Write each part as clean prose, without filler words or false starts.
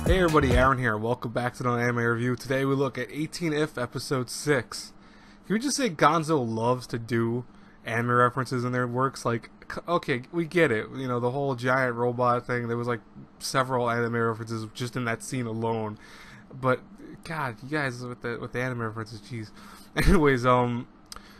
Hey everybody, Aaron here. Welcome back to the anime review. Today we look at 18if episode 6. Can we just say Gonzo loves to do anime references in their works? Like, okay, we get it. You know, the whole giant robot thing, there was like several anime references just in that scene alone. But, God, you guys with the anime references, jeez. Anyways,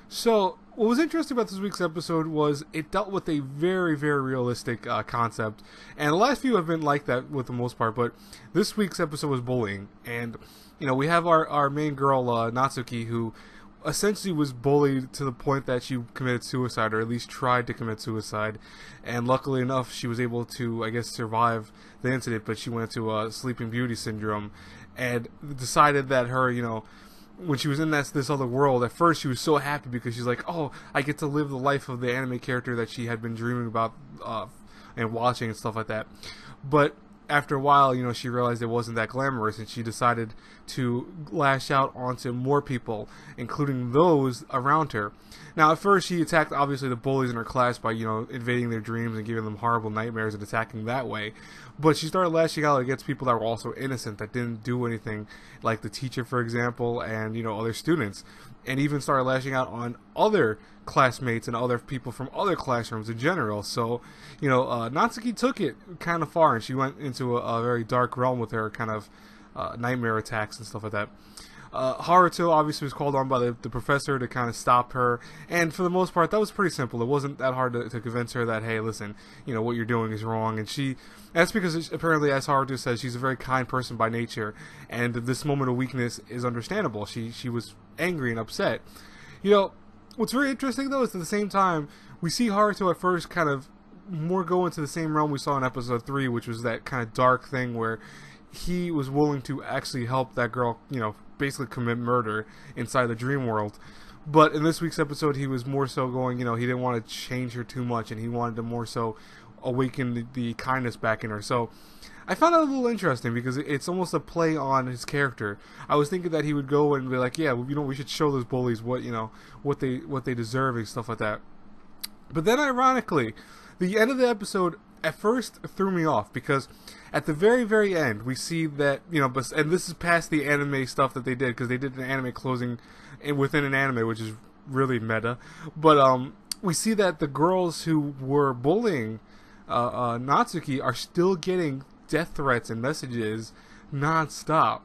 so what was interesting about this week's episode was it dealt with a very, very realistic concept, and the last few have been like that with the most part, but this week's episode was bullying, and, you know, we have our main girl, Natsuki, who essentially was bullied to the point that she committed suicide, or at least tried to commit suicide, and luckily enough, she was able to, I guess, survive the incident, but she went to Sleeping Beauty syndrome, and decided that her, you know, when she was in this other world, at first she was so happy because she's like, oh, I get to live the life of the anime character that she had been dreaming about and watching and stuff like that. But after a while, you know, she realized it wasn't that glamorous, and she decided to lash out onto more people, including those around her. Now, at first, she attacked, obviously, the bullies in her class by, you know, invading their dreams and giving them horrible nightmares and attacking that way. But she started lashing out against people that were also innocent, that didn't do anything, like the teacher, for example, and, you know, other students. And even started lashing out on other classmates and other people from other classrooms in general. So, you know, Natsuki took it kind of far, and she went into a very dark realm with her kind of nightmare attacks and stuff like that. Haruto obviously was called on by the professor to kind of stop her, and for the most part that was pretty simple. It wasn't that hard to convince her that, hey, listen, you know, what you're doing is wrong, and that's because apparently, as Haruto says, she's a very kind person by nature, and this moment of weakness is understandable. She was angry and upset. You know, what's very interesting though is at the same time we see Haruto at first kind of more go into the same realm we saw in episode 3, which was that kind of dark thing where he was willing to actually help that girl, you know, basically commit murder inside the dream world. But in this week's episode, he was more so going, you know, he didn't want to change her too much, and he wanted to more so awaken the kindness back in her. So I found that a little interesting because it's almost a play on his character. I was thinking that he would go and be like, yeah, you know, we should show those bullies what, you know, what they deserve and stuff like that. But then, ironically, the end of the episode at first threw me off, because at the very, very end we see that, you know, and this is past the anime stuff that they did, because they did an anime closing within an anime, which is really meta. But we see that the girls who were bullying Natsuki are still getting death threats and messages non-stop.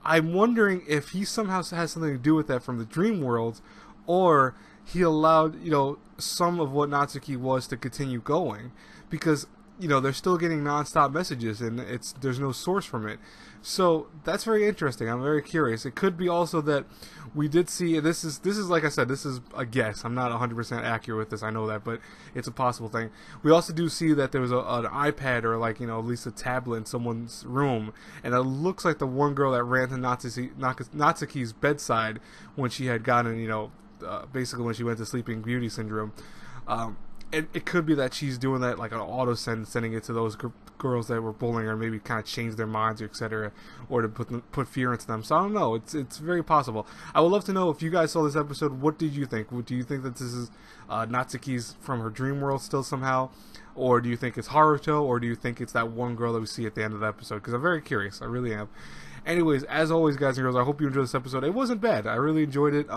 I'm wondering if he somehow has something to do with that from the dream world, or he allowed, you know, some of what Natsuki was to continue going, because, you know, they're still getting non-stop messages, and there's no source from it. So that's very interesting. I'm very curious. It could be also that we did see, this is like I said, this is a guess. I'm not 100% accurate with this, I know that, but it's a possible thing. We also do see that there was an iPad, or like, you know, at least a tablet in someone's room, and it looks like the one girl that ran to Natsuki's bedside when she had gotten, you know, basically when she went to Sleeping Beauty syndrome. It could be that she's doing that like an auto sending it to those girls that were bullying her, maybe kind of change their minds, or etc., or to put fear into them. So I don't know. It's very possible. I would love to know if you guys saw this episode. What did you think? Do you think that this is Natsuki's from her dream world still somehow, or do you think it's Haruto, or do you think it's that one girl that we see at the end of the episode? Because I'm very curious. I really am. Anyways, as always, guys and girls, I hope you enjoyed this episode. It wasn't bad. I really enjoyed it.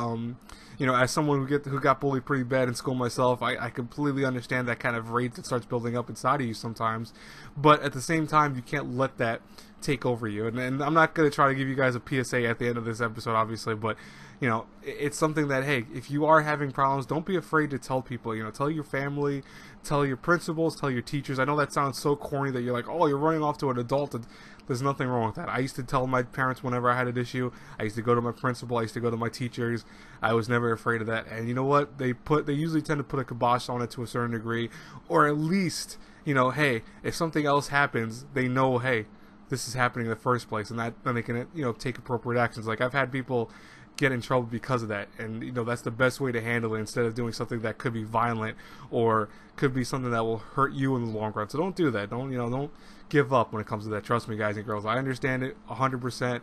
You know, as someone who got bullied pretty bad in school myself, I completely understand that kind of rage that starts building up inside of you sometimes. But at the same time, you can't let that take over you. And I'm not going to try to give you guys a PSA at the end of this episode, obviously, but, you know, it's something that, hey, if you are having problems, don't be afraid to tell people. You know, tell your family, tell your principals, tell your teachers. I know that sounds so corny that you're like, oh, you're running off to an adult. And there's nothing wrong with that. I used to tell my parents whenever I had an issue. I used to go to my principal. I used to go to my teachers. I was never afraid of that. And you know what? They usually tend to put a kibosh on it to a certain degree, or at least, you know, hey, if something else happens, they know, hey, this is happening in the first place, and then they can, you know, take appropriate actions. Like, I've had people get in trouble because of that, and, you know, that's the best way to handle it, instead of doing something that could be violent or could be something that will hurt you in the long run. So don't do that. Don't give up when it comes to that. Trust me, guys and girls, I understand it 100%.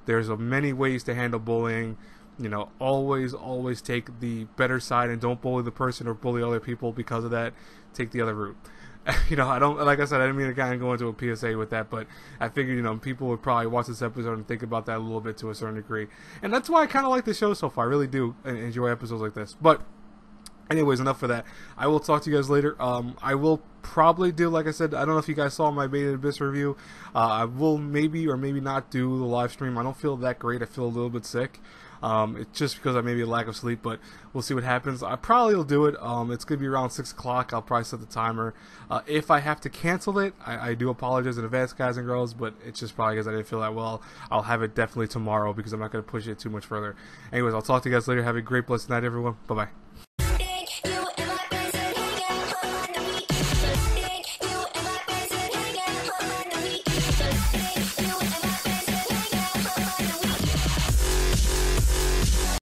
There's many ways to handle bullying. You know, always take the better side and don't bully the person or bully other people because of that. Take the other route. You know, I don't, like I said, I didn't mean to kind of go into a PSA with that, but I figured, you know, people would probably watch this episode and think about that a little bit to a certain degree. And that's why I kind of like the show so far. I really do enjoy episodes like this. But anyways, enough for that. I will talk to you guys later. I will probably do, like I said, I don't know if you guys saw my Beta Abyss review. I will maybe or maybe not do the live stream. I don't feel that great. I feel a little bit sick. It's just because I maybe a lack of sleep, but we'll see what happens. I probably will do it. It's going to be around 6 o'clock. I'll probably set the timer. If I have to cancel it, I do apologize in advance, guys and girls, but it's just probably because I didn't feel that well. I'll have it definitely tomorrow because I'm not going to push it too much further. Anyways, I'll talk to you guys later. Have a great, blessed night, everyone. Bye-bye.